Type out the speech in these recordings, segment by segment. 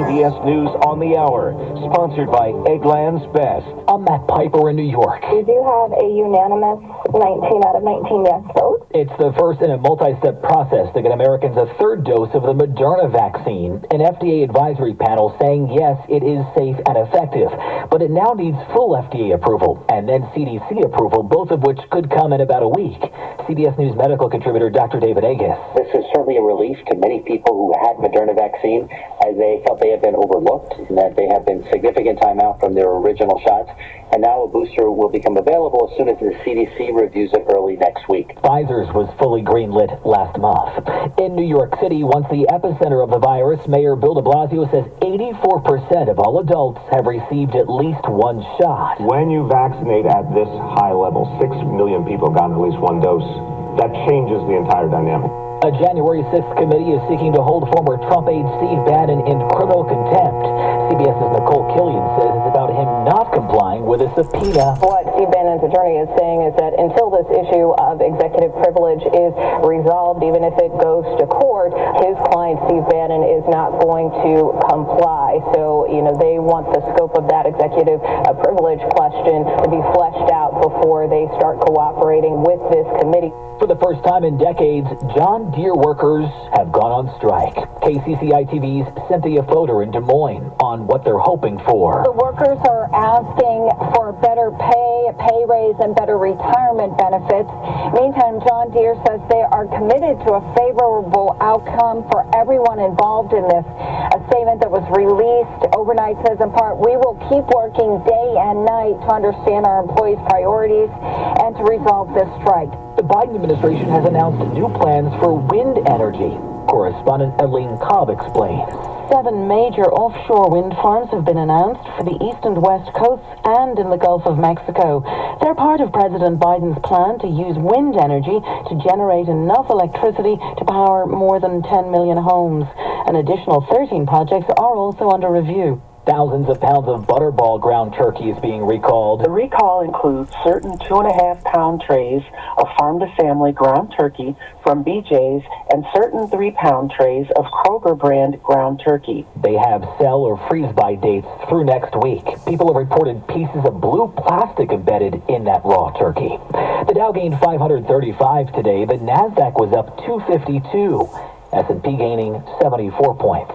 CBS News on the Hour, sponsored by Eggland's Best. I'm Matt Piper in New York. We do have a unanimous 19 out of 19 yes vote. It's the first in a multi-step process to get Americans a third dose of the Moderna vaccine. An FDA advisory panel saying yes, it is safe and effective, but it now needs full FDA approval and then CDC approval, both of which could come in about a week. CBS News medical contributor Dr. David Agus. This is certainly a relief to many people who had Moderna vaccine, as they felt they have been overlooked and that they have been significant time out from their original shots. And now a booster will become available as soon as the CDC reviews it early next week. Pfizer's was fully greenlit last month. In New York City, once the epicenter of the virus, Mayor Bill de Blasio says 84% of all adults have received at least one shot. When you vaccinate at this high level, 6 million people got at least one dose. That changes the entire dynamic. A January 6th committee is seeking to hold former Trump aide Steve Bannon in criminal contempt. CBS's Nicole Killian says it's about him not complying with a subpoena. What Steve Bannon's attorney is saying is that until this issue of executive privilege is resolved, even if it goes to court, his client Steve Bannon is not going to comply. So, they want the scope of that executive privilege question to be fleshed out before they start cooperating with this committee. For the first time in decades, John Deere workers have gone on strike. KCCI-TV's Cynthia Fodor in Des Moines on what they're hoping for. The workers are asking for better pay, a pay raise, and better retirement benefits. Meantime, John Deere says they are committed to a favorable outcome for everyone involved in this. A statement that was released overnight says in part, "We will keep working day and night to understand our employees' priorities and to resolve this strike." The Biden administration has announced new plans for wind energy. Correspondent Eileen Cobb explains. 7 major offshore wind farms have been announced for the east and west coasts and in the Gulf of Mexico. They're part of President Biden's plan to use wind energy to generate enough electricity to power more than 10 million homes. An additional 13 projects are also under review. Thousands of pounds of Butterball ground turkey is being recalled. The recall includes certain 2.5-pound trays of farm-to-family ground turkey from BJ's and certain 3-pound trays of Kroger brand ground turkey. They have sell or freeze-by dates through next week. People have reported pieces of blue plastic embedded in that raw turkey. The Dow gained 535 today. The Nasdaq was up 252. S&P gaining 74 points.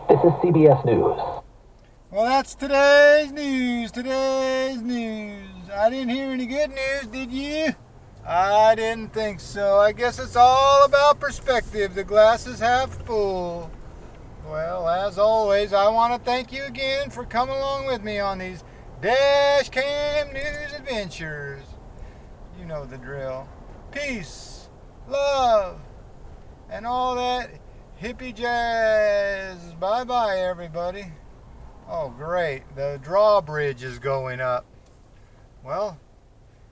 This is CBS News. Well, that's today's news. I didn't hear any good news, did you? I didn't think so. I guess it's all about perspective. The glass is half full. Well, as always, I want to thank you again for coming along with me on these Dash Cam News adventures. You know the drill. Peace, love, and all that hippie jazz. Bye-bye, everybody. Oh, great. The drawbridge is going up. Well,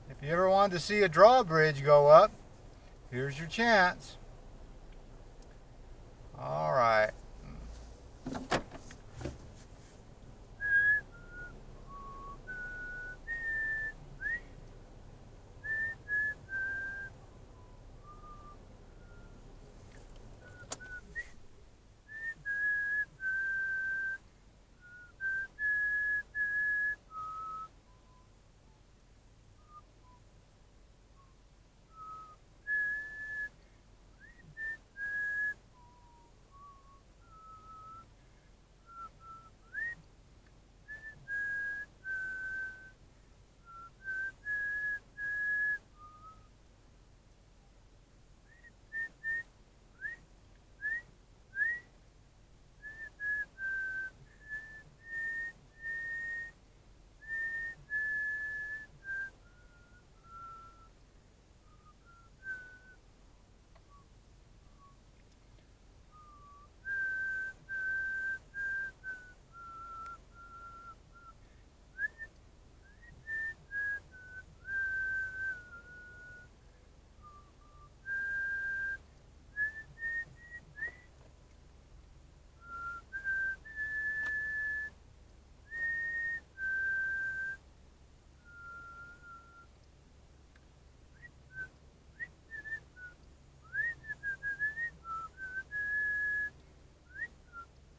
if you ever wanted to see a drawbridge go up, here's your chance.